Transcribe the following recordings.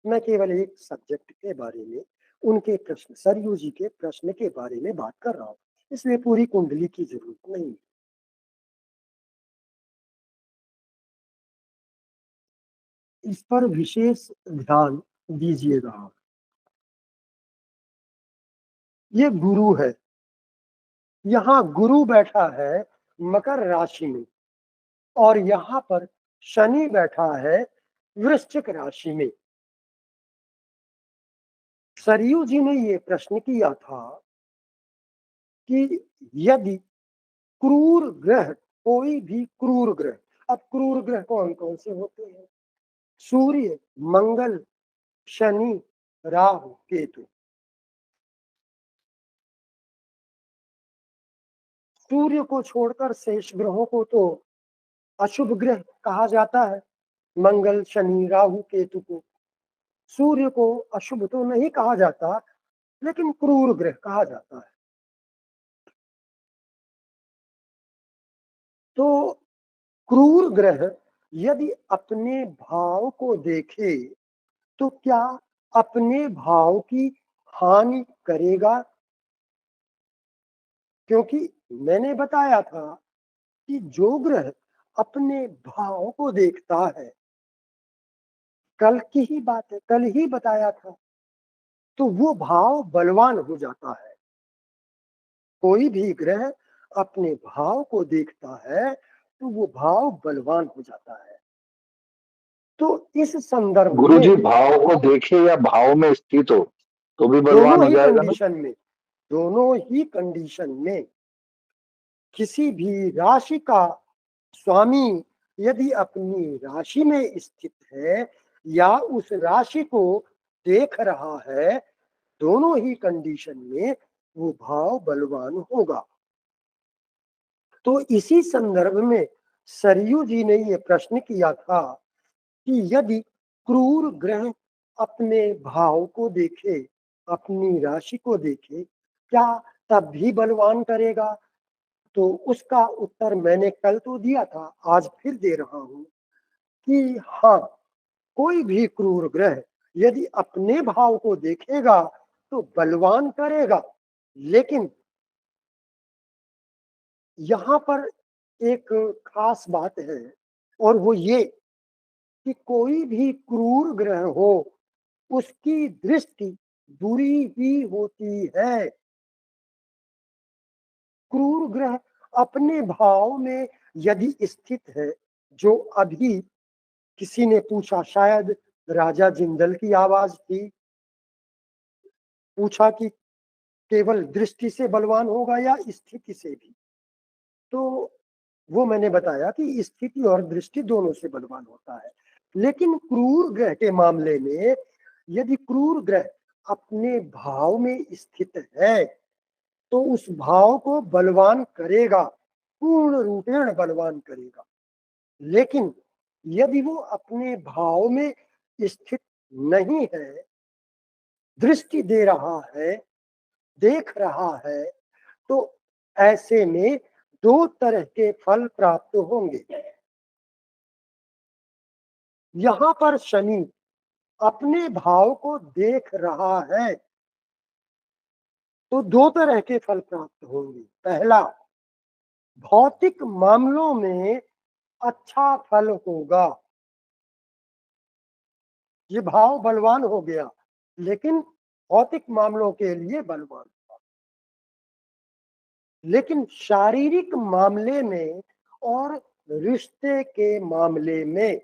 मैं केवल एक सब्जेक्ट के बारे में, उनके प्रश्न, सरयू जी के प्रश्न के बारे में बात कर रहा हूँ, इसलिए पूरी कुंडली की जरूरत नहीं। इस पर विशेष ध्यान दीजिएगा। ये गुरु है, यहाँ गुरु बैठा है मकर राशि में, और यहाँ पर शनि बैठा है वृश्चिक राशि में। सरयू जी ने ये प्रश्न किया था कि यदि क्रूर ग्रह, कोई भी क्रूर ग्रह, अब क्रूर ग्रह कौन कौन से होते हैं? सूर्य, मंगल, शनि, राहु, केतु। सूर्य को छोड़कर शेष ग्रहों को तो अशुभ ग्रह कहा जाता है। मंगल, शनि, राहु, केतु को। सूर्य को अशुभ तो नहीं कहा जाता, लेकिन क्रूर ग्रह कहा जाता है। तो क्रूर ग्रह यदि अपने भाव को देखे तो क्या अपने भाव की हानि करेगा? क्योंकि मैंने बताया था कि जो ग्रह अपने भाव को देखता है, कल की ही बात है, कल ही बताया था, तो वो भाव बलवान हो जाता है। कोई भी ग्रह अपने भाव को देखता है तो वो भाव बलवान हो जाता है। तो इस संदर्भ गुरु जी में भाव को देखे या भाव में स्थित हो तो भी बलवान दोनों हो ही जाएगा ना? कंडीशन में, दोनों ही कंडीशन में किसी भी राशि का स्वामी यदि अपनी राशि में स्थित है या उस राशि को देख रहा है, दोनों ही कंडीशन में वो भाव बलवान होगा। तो इसी संदर्भ में सरयू जी ने ये प्रश्न किया था कि यदि क्रूर ग्रह अपने भाव को देखे, अपनी राशि को देखे, क्या तब भी बलवान करेगा? तो उसका उत्तर मैंने कल तो दिया था, आज फिर दे रहा हूं कि हाँ, कोई भी क्रूर ग्रह यदि अपने भाव को देखेगा तो बलवान करेगा। लेकिन यहाँ पर एक खास बात है, और वो ये कि कोई भी क्रूर ग्रह हो, उसकी दृष्टि बुरी ही होती है। क्रूर ग्रह अपने भाव में यदि स्थित है, जो अभी किसी ने पूछा, शायद राजा जिंदल की आवाज थी, पूछा कि केवल दृष्टि से बलवान होगा या स्थिति से भी? तो वो मैंने बताया कि स्थिति और दृष्टि दोनों से बलवान होता है। लेकिन क्रूर ग्रह के मामले में यदि क्रूर ग्रह अपने भाव में स्थित है तो उस भाव को बलवान करेगा, पूर्ण रूपेण बलवान करेगा। लेकिन यदि वो अपने भाव में स्थित नहीं है, दृष्टि दे रहा है, देख रहा है, तो ऐसे में दो तरह के फल प्राप्त होंगे। यहां पर शनि अपने भाव को देख रहा है तो दो तरह के फल प्राप्त होंगे। पहला, भौतिक मामलों में अच्छा फल होगा। ये भाव बलवान हो गया, लेकिन भौतिक मामलों के लिए बलवान। लेकिन शारीरिक मामले में और रिश्ते के मामले में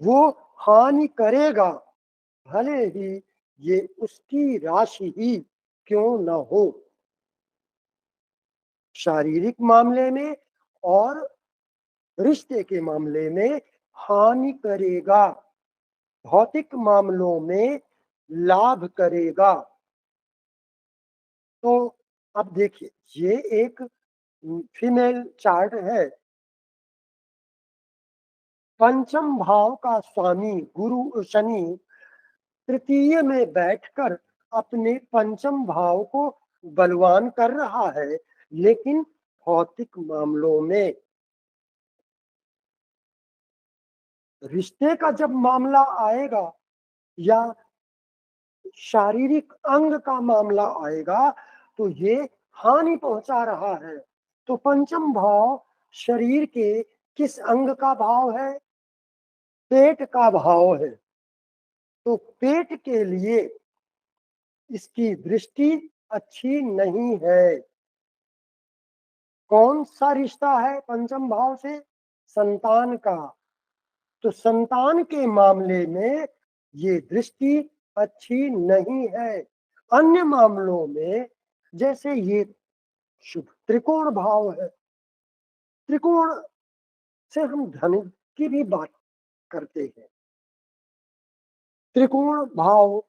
वो हानि करेगा, भले ही ये उसकी राशि ही क्यों न हो। शारीरिक मामले में और रिश्ते के मामले में हानि करेगा, भौतिक मामलों में लाभ करेगा। तो अब देखिए, ये एक फीमेल चार्ट है। पंचम भाव का स्वामी गुरु शनि तृतीय में बैठकर अपने पंचम भाव को बलवान कर रहा है, लेकिन भौतिक मामलों में। रिश्ते का जब मामला आएगा या शारीरिक अंग का मामला आएगा तो ये हानि पहुंचा रहा है। तो पंचम भाव शरीर के किस अंग का भाव है? पेट का भाव है। तो पेट के लिए इसकी दृष्टि अच्छी नहीं है। कौन सा रिश्ता है पंचम भाव से? संतान का। तो संतान के मामले में ये दृष्टि अच्छी नहीं है। अन्य मामलों में जैसे ये शुभ त्रिकोण भाव है, त्रिकोण से हम धन की भी बात करते हैं। त्रिकोण भाव,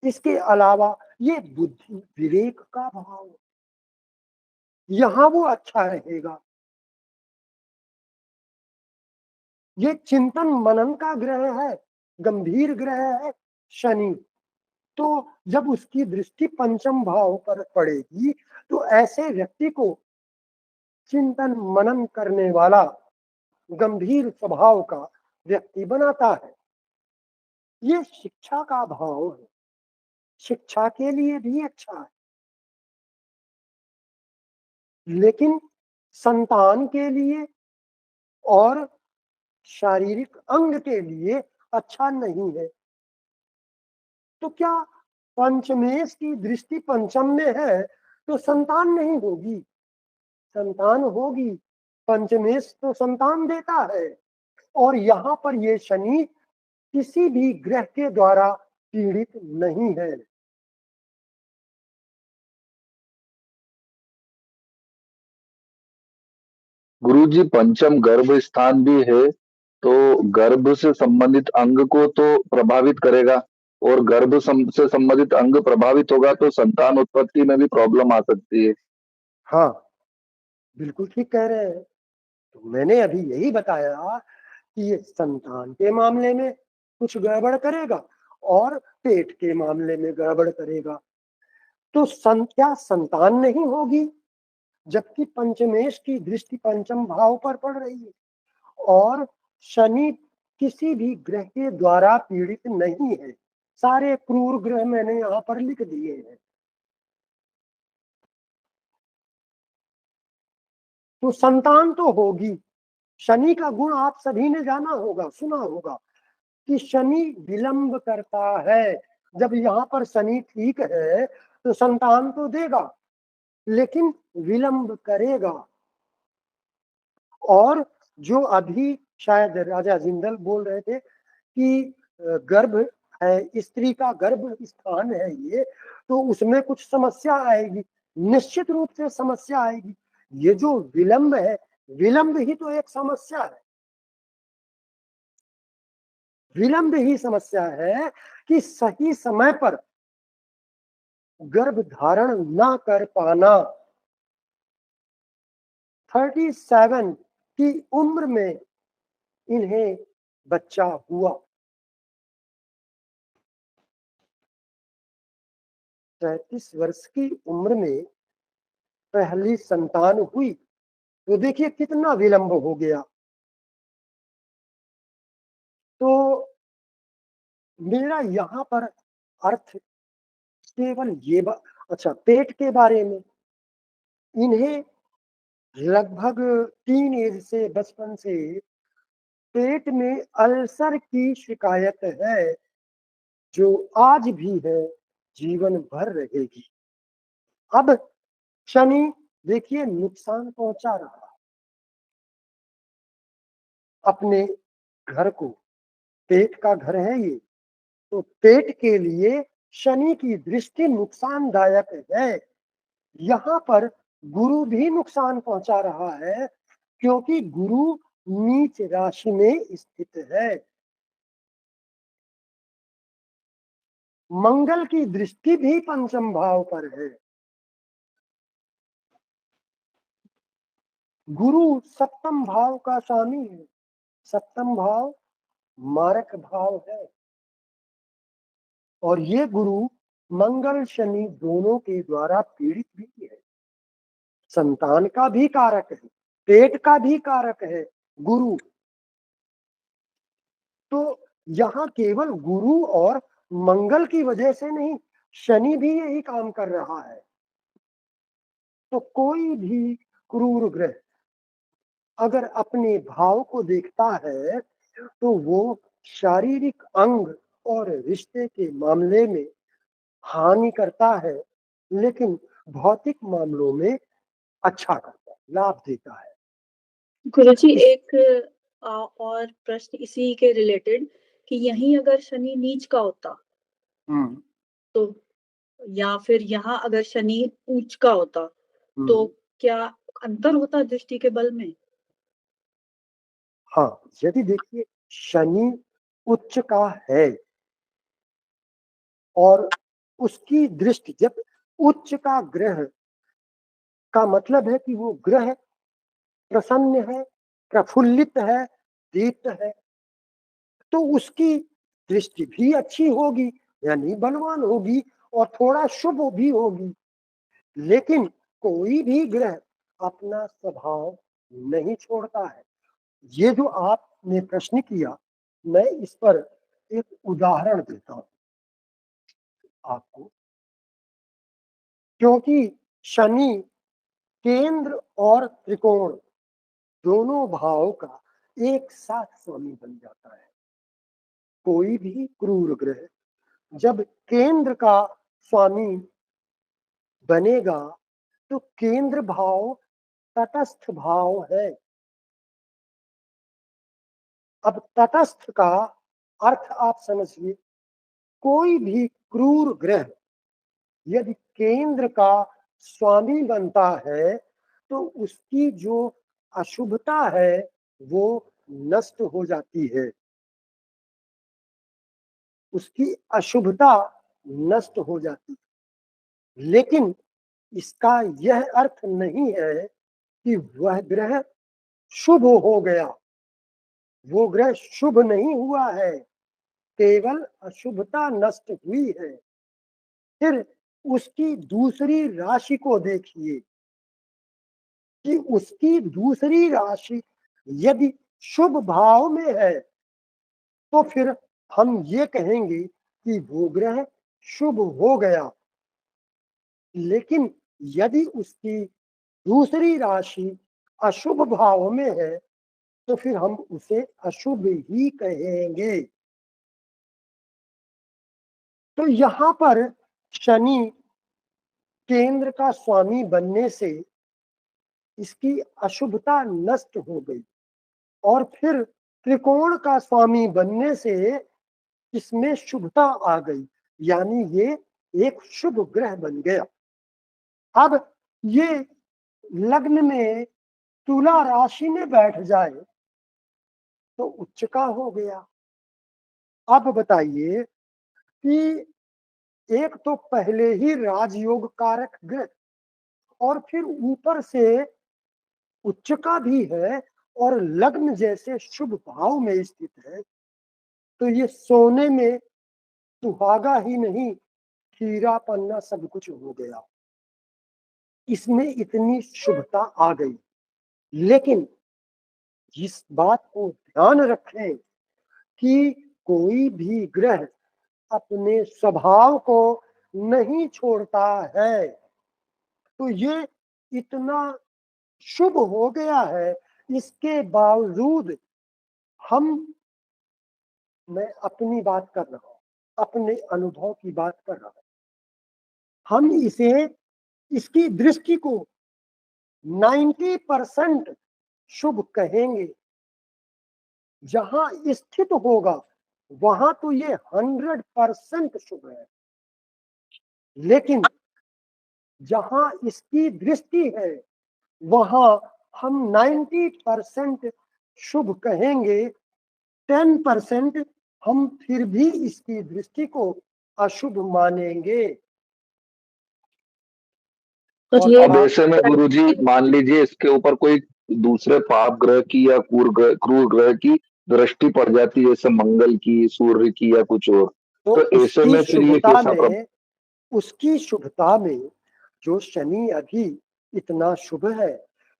इसके अलावा ये बुद्धि विवेक का भाव, यहां वो अच्छा रहेगा। ये चिंतन मनन का ग्रह है, गंभीर ग्रह है शनि। तो जब उसकी दृष्टि पंचम भाव पर पड़ेगी तो ऐसे व्यक्ति को चिंतन मनन करने वाला गंभीर स्वभाव का व्यक्ति बनाता है। ये शिक्षा का भाव है, शिक्षा के लिए भी अच्छा है, लेकिन संतान के लिए और शारीरिक अंग के लिए अच्छा नहीं है। तो क्या पंचमेश की दृष्टि पंचम में है तो संतान नहीं होगी? संतान होगी। पंचमेश तो संतान देता है। और यहाँ पर ये शनि किसी भी ग्रह के द्वारा पीड़ित नहीं है। गुरुजी, पंचम गर्भ स्थान भी है, तो गर्भ से संबंधित अंग को तो प्रभावित करेगा, और से संबंधित अंग प्रभावित होगा तो संतान उत्पत्ति में भी प्रॉब्लम आ सकती है। हाँ, बिल्कुल ठीक कह रहे हैं। तो मैंने अभी यही बताया कि ये संतान के मामले में कुछ गड़बड़ करेगा और पेट के मामले में गड़बड़ करेगा। तो क्या संतान नहीं होगी? जबकि पंचमेश की दृष्टि पंचम भाव पर पड़ रही है और शनि किसी भी ग्रह के द्वारा पीड़ित नहीं है। सारे क्रूर ग्रह मैंने यहाँ पर लिख दिए हैं। तो संतान तो होगी। शनि का गुण आप सभी ने जाना होगा, सुना होगा कि शनि विलंब करता है। जब यहाँ पर शनि ठीक है तो संतान तो देगा, लेकिन विलंब करेगा। और जो अभी शायद राजा जिंदल बोल रहे थे कि गर्भ है, स्त्री का गर्भ स्थान है ये, तो उसमें कुछ समस्या आएगी, निश्चित रूप से समस्या आएगी। ये जो विलंब है, विलंब ही तो एक समस्या है। विलंब ही समस्या है कि सही समय पर गर्भ धारण ना कर पाना। 37 की उम्र में इन्हें बच्चा हुआ। 37 वर्ष की उम्र में पहली संतान हुई। तो देखिए कितना विलंब हो गया। तो मेरा यहाँ पर अर्थ केवल ये अच्छा, पेट के बारे में इन्हें लगभग टीन एज से, बचपन से पेट में अल्सर की शिकायत है, जो आज भी है, जीवन भर रहेगी। अब शनि देखिए नुकसान पहुंचा रहा है अपने घर को। पेट का घर है ये, तो पेट के लिए शनि की दृष्टि नुकसानदायक है। यहाँ पर गुरु भी नुकसान पहुंचा रहा है, क्योंकि गुरु नीच राशि में स्थित है। मंगल की दृष्टि भी पंचम भाव पर है। गुरु सप्तम भाव का स्वामी है। सप्तम भाव मारक भाव है, और ये गुरु मंगल शनि दोनों के द्वारा पीड़ित भी है। संतान का भी कारक है, पेट का भी कारक है गुरु। तो यहाँ केवल गुरु और मंगल की वजह से नहीं, शनि भी यही काम कर रहा है। तो कोई भी क्रूर ग्रह अगर अपने भाव को देखता है तो वो शारीरिक अंग और रिश्ते के मामले में हानि करता है, लेकिन भौतिक मामलों में अच्छा करता है, लाभ देता है। गुरुजी इस एक और प्रश्न इसी के रिलेटेड कि यहीं अगर शनि नीच का होता तो, या फिर यहाँ अगर शनि उच्च का होता तो क्या अंतर होता दृष्टि के बल में? हाँ, यदि देखिए शनि उच्च का है और उसकी दृष्टि, जब उच्च का ग्रह का मतलब है कि वो ग्रह प्रसन्न है, प्रफुल्लित है, दीप्त है, तो उसकी दृष्टि भी अच्छी होगी, यानी बलवान होगी और थोड़ा शुभ भी होगी। लेकिन कोई भी ग्रह अपना स्वभाव नहीं छोड़ता है। ये जो आपने प्रश्न किया, मैं इस पर एक उदाहरण देता हूं आपको, क्योंकि शनि केंद्र और त्रिकोण दोनों भाव का एक साथ स्वामी बन जाता है। कोई भी क्रूर ग्रह जब केंद्र का स्वामी बनेगा तो केंद्र भाव तटस्थ भाव है। अब तटस्थ का अर्थ आप समझिए, कोई भी क्रूर ग्रह यदि केंद्र का स्वामी बनता है तो उसकी जो अशुभता है वो नष्ट हो जाती है, उसकी अशुभता नष्ट हो जाती है। लेकिन इसका यह अर्थ नहीं है कि वह ग्रह शुभ हो गया। वो ग्रह शुभ नहीं हुआ है, केवल अशुभता नष्ट हुई है। फिर उसकी दूसरी राशि को देखिए कि उसकी दूसरी राशि यदि शुभ भाव में है तो फिर हम ये कहेंगे कि वो ग्रह शुभ हो गया। लेकिन यदि उसकी दूसरी राशि अशुभ भाव में है तो फिर हम उसे अशुभ ही कहेंगे। तो यहाँ पर शनि केंद्र का स्वामी बनने से इसकी अशुभता नष्ट हो गई और फिर त्रिकोण का स्वामी बनने से इसमें शुभता आ गई, यानी ये एक शुभ ग्रह बन गया। अब ये लग्न में तुला राशि में बैठ जाए तो उच्च का हो गया। अब बताइए कि एक तो पहले ही राजयोग कारक ग्रह और फिर ऊपर से उच्च का भी है और लग्न जैसे शुभ भाव में स्थित है, तो ये सोने में सुहागा ही नहीं, हीरा पन्ना सब कुछ हो गया। इसमें इतनी शुभता आ गई। लेकिन इस बात को ध्यान रखें कि कोई भी ग्रह अपने स्वभाव को नहीं छोड़ता है। तो ये इतना शुभ हो गया है, इसके बावजूद हम, मैं अपनी बात कर रहा हूं, अपने अनुभव की बात कर रहा हूं, हम इसे, इसकी दृष्टि को 90% शुभ कहेंगे। जहां स्थित होगा वहां तो ये 100% शुभ है, लेकिन जहां इसकी दृष्टि है वहां हम 90% शुभ कहेंगे, 10% हम फिर भी इसकी दृष्टि को अशुभ मानेंगे। और अब ऐसे में गुरुजी मान लीजिए इसके ऊपर कोई दूसरे पाप ग्रह की या क्रूर ग्रह की दृष्टि पड़ जाती है, जैसे मंगल की, सूर्य की या कुछ और, तो तो ऐसे उसकी में फिर ये शुभता कैसा में, उसकी शुभता में जो शनि अभी इतना शुभ है,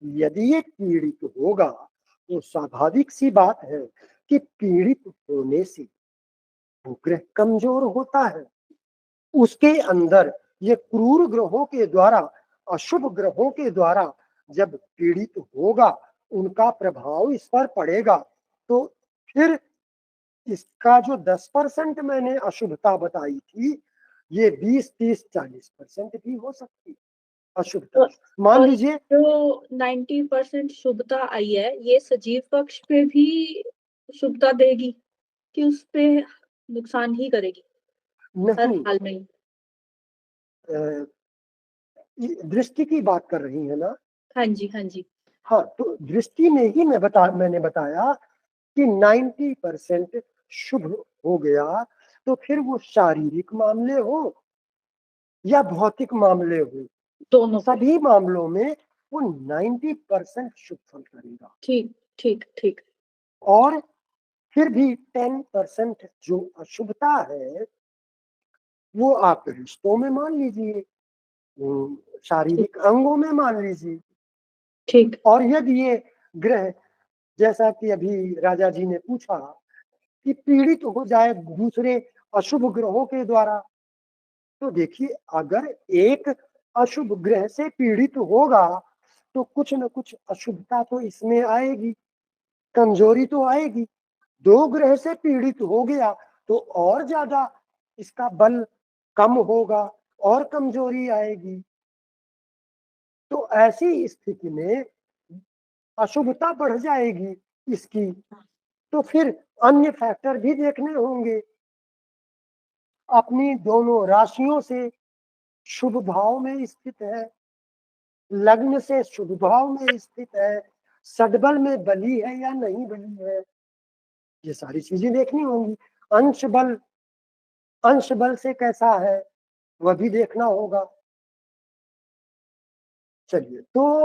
यदि ये पीड़ित होगा तो स्वाभाविक सी बात है कि पीड़ित होने से वो ग्रह कमजोर होता है, उसके अंदर ये क्रूर ग्रहों के द्वारा, अशुभ ग्रहों के द्वारा जब पीड़ित होगा, उनका प्रभाव इस पर पड़ेगा, तो फिर इसका जो 10% मैंने अशुभता बताई थी, ये 20, 30, 40% भी हो सकती है अशुभता। मान लीजिए जो 90% शुभता आई है, ये सजीव पक्ष पे भी शुभता देगी कि उस पे नुकसान ही करेगी हर नहीं, हाल में? दृष्टि की बात कर रही है ना? हाँ जी, हाँ जी। हाँ, तो दृष्टि में ही मैंने बताया कि 90% शुभ हो गया, तो फिर वो शारीरिक मामले हो या भौतिक मामले हो, दोनों पे। सभी मामलों में वो 90% शुभ फल करेगा। ठीक, ठीक, ठीक। और फिर भी 10% जो अशुभता है, वो आप रिश्तों में मान लीजिए, शारीरिक अंगों में मान लीजिए। ठीक। और यदि ये ग्रह, जैसा कि अभी राजा जी ने पूछा, कि पीड़ित हो जाए दूसरे अशुभ ग्रहों के द्वारा, तो देखिए अगर एक अशुभ ग्रह से पीड़ित होगा, तो कुछ न कुछ अशुभता तो इसमें आएगी, कमजोरी तो आएगी। 2 ग्रह से पीड़ित हो गया तो और ज्यादा इसका बल कम होगा और कमजोरी आएगी। तो ऐसी स्थिति में अशुभता बढ़ जाएगी इसकी, तो फिर अन्य फैक्टर भी देखने होंगे। अपनी दोनों राशियों से शुभ भाव में स्थित है, लग्न से शुभ भाव में स्थित है, सद्बल में बली है या नहीं बली है, ये सारी चीजें देखनी होंगी। अंश बल से कैसा है, वह भी देखना होगा। चलिए, तो